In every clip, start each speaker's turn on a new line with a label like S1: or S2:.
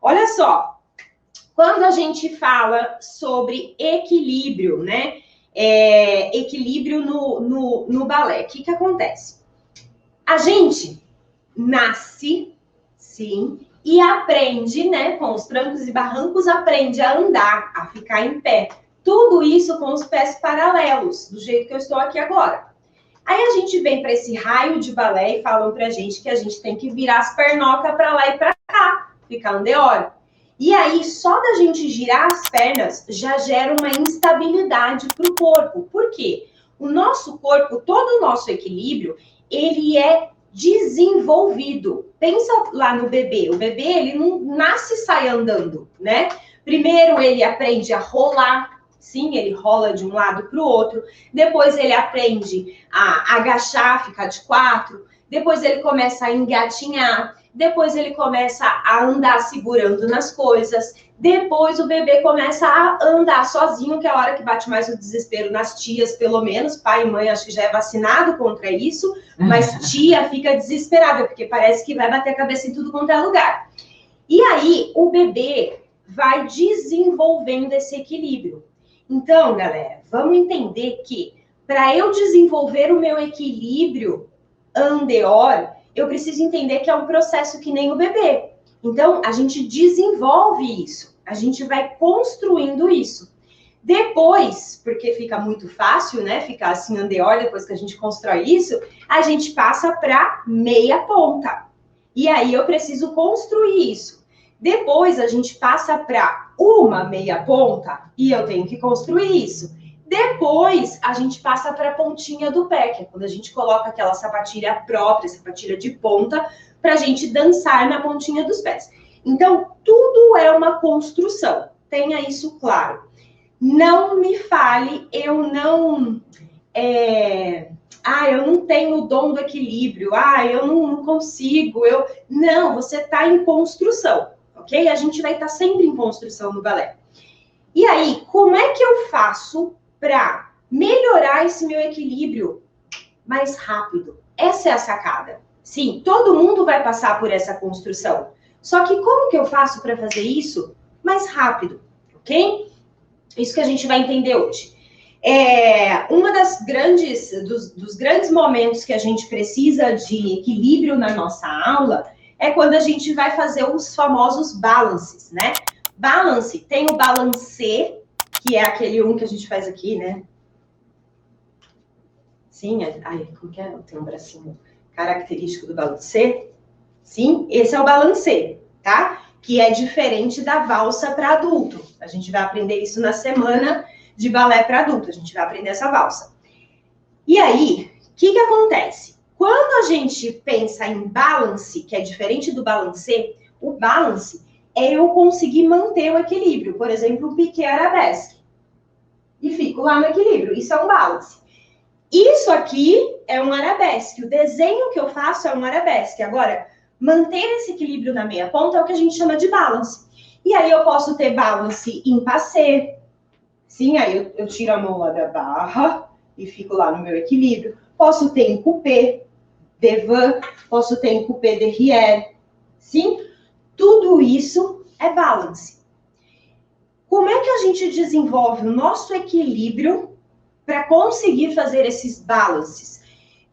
S1: Olha só, quando a gente fala sobre equilíbrio, né? Equilíbrio no balé, o que acontece? A gente nasce, sim, e aprende, né? Com os trancos e barrancos, aprende a andar, a ficar em pé. Tudo isso com os pés paralelos, do jeito que eu estou aqui agora. Aí a gente vem para esse raio de balé e falam pra gente que a gente tem que virar as pernocas para lá e para cá, ficar andeório. E aí, só da gente girar as pernas já gera uma instabilidade para o corpo. Por quê? O nosso corpo, todo o nosso equilíbrio, ele é desenvolvido. Pensa lá no bebê. O bebê, ele não nasce e sai andando, né? Primeiro, ele aprende a rolar. Sim, ele rola de um lado para o outro. Depois, ele aprende a agachar, ficar de quatro. Depois, ele começa a engatinhar. Depois ele começa a andar segurando nas coisas. Depois o bebê começa a andar sozinho, que é a hora que bate mais o desespero nas tias, pelo menos. Pai e mãe acho que já é vacinado contra isso, mas tia fica desesperada, porque parece que vai bater a cabeça em tudo quanto é lugar. E aí o bebê vai desenvolvendo esse equilíbrio. Então, galera, vamos entender que para eu desenvolver o meu equilíbrio andeor, eu preciso entender que é um processo que nem o bebê. Então, a gente desenvolve isso. A gente vai construindo isso. Depois, porque fica muito fácil, né? Ficar assim, andeor, depois que a gente constrói isso, a gente passa para meia ponta. E aí, eu preciso construir isso. Depois, a gente passa para uma meia ponta e eu tenho que construir isso. Depois, a gente passa para a pontinha do pé, que é quando a gente coloca aquela sapatilha própria, sapatilha de ponta, para a gente dançar na pontinha dos pés. Então, tudo é uma construção. Tenha isso claro. Não me fale, eu não tenho o dom do equilíbrio, eu não consigo, Não, você está em construção, ok? A gente vai estar sempre em construção no balé. E aí, como é que eu faço para melhorar esse meu equilíbrio mais rápido? Essa é a sacada. Sim, todo mundo vai passar por essa construção. Só que como que eu faço para fazer isso mais rápido, ok? Isso que a gente vai entender hoje. Uma dos grandes momentos que a gente precisa de equilíbrio na nossa aula é quando a gente vai fazer os famosos balances, né? Balance, tem o balancê, que é aquele que a gente faz aqui, né? Sim, como que é? Tem um bracinho característico do balancê. Sim, esse é o balancê, tá? Que é diferente da valsa para adulto. A gente vai aprender isso na semana de balé para adulto. A gente vai aprender essa valsa. E aí, o que acontece? Quando a gente pensa em balance, que é diferente do balancê, o balance é eu conseguir manter o equilíbrio. Por exemplo, o piqué arabesque. E fico lá no equilíbrio. Isso é um balance. Isso aqui é um arabesque. O desenho que eu faço é um arabesque. Agora, manter esse equilíbrio na meia ponta é o que a gente chama de balance. E aí eu posso ter balance em passé. Sim, aí eu tiro a mão lá da barra e fico lá no meu equilíbrio. Posso ter em coupé, devant, posso ter em coupé derrière. Sim? Tudo isso é balance. Como é que a gente desenvolve o nosso equilíbrio para conseguir fazer esses balances?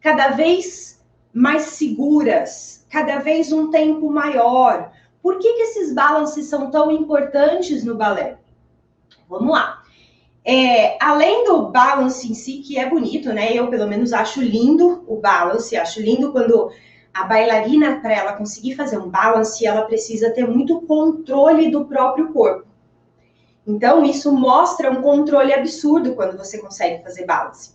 S1: Cada vez mais seguras, cada vez um tempo maior. Por que esses balances são tão importantes no balé? Vamos lá. Além do balance em si, que é bonito, né? Eu, pelo menos, acho lindo o balance. Acho lindo quando a bailarina, para ela conseguir fazer um balance, ela precisa ter muito controle do próprio corpo. Então, isso mostra um controle absurdo quando você consegue fazer balance.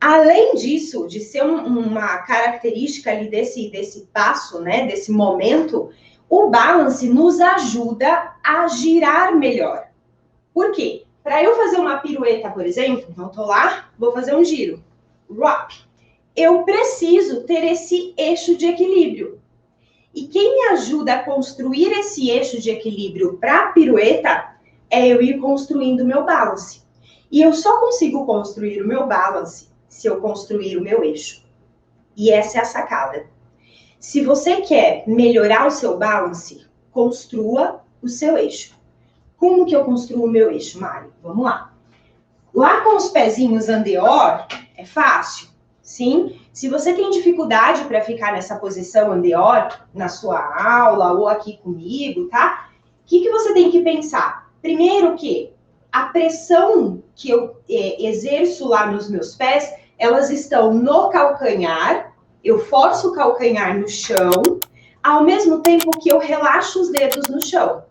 S1: Além disso, de ser uma característica ali desse passo, né? Desse momento, o balance nos ajuda a girar melhor. Por quê? Para eu fazer uma pirueta, por exemplo, então tô lá, vou fazer um giro. Rock. Eu preciso ter esse eixo de equilíbrio. E quem me ajuda a construir esse eixo de equilíbrio para a pirueta é eu ir construindo o meu balance. E eu só consigo construir o meu balance se eu construir o meu eixo. E essa é a sacada. Se você quer melhorar o seu balance, construa o seu eixo. Como que eu construo o meu eixo, Mari? Vamos lá. Lá com os pezinhos andeor, é fácil, sim? Se você tem dificuldade para ficar nessa posição andeor, na sua aula ou aqui comigo, tá? O que você tem que pensar? Primeiro que a pressão que eu exerço lá nos meus pés, elas estão no calcanhar, eu forço o calcanhar no chão, ao mesmo tempo que eu relaxo os dedos no chão.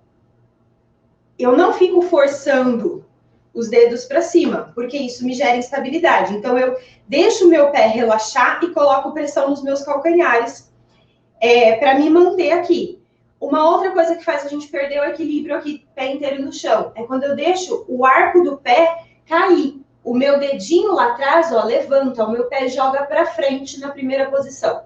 S1: Eu não fico forçando os dedos para cima, porque isso me gera instabilidade. Então, eu deixo o meu pé relaxar e coloco pressão nos meus calcanhares para me manter aqui. Uma outra coisa que faz a gente perder o equilíbrio aqui, pé inteiro no chão, é quando eu deixo o arco do pé cair. O meu dedinho lá atrás, ó, levanta, o meu pé joga para frente na primeira posição.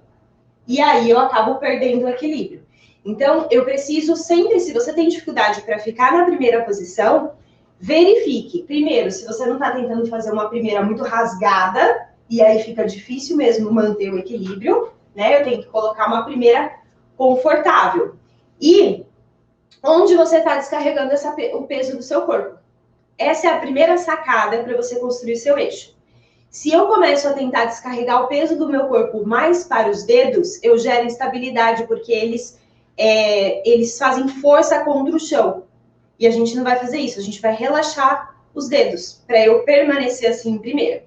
S1: E aí eu acabo perdendo o equilíbrio. Então, eu preciso sempre, se você tem dificuldade para ficar na primeira posição, verifique, primeiro, se você não está tentando fazer uma primeira muito rasgada, e aí fica difícil mesmo manter o equilíbrio, né? Eu tenho que colocar uma primeira confortável. E onde você está descarregando o peso do seu corpo. Essa é a primeira sacada para você construir seu eixo. Se eu começo a tentar descarregar o peso do meu corpo mais para os dedos, eu gero instabilidade, porque eles fazem força contra o chão. E a gente não vai fazer isso, a gente vai relaxar os dedos, para eu permanecer assim primeiro.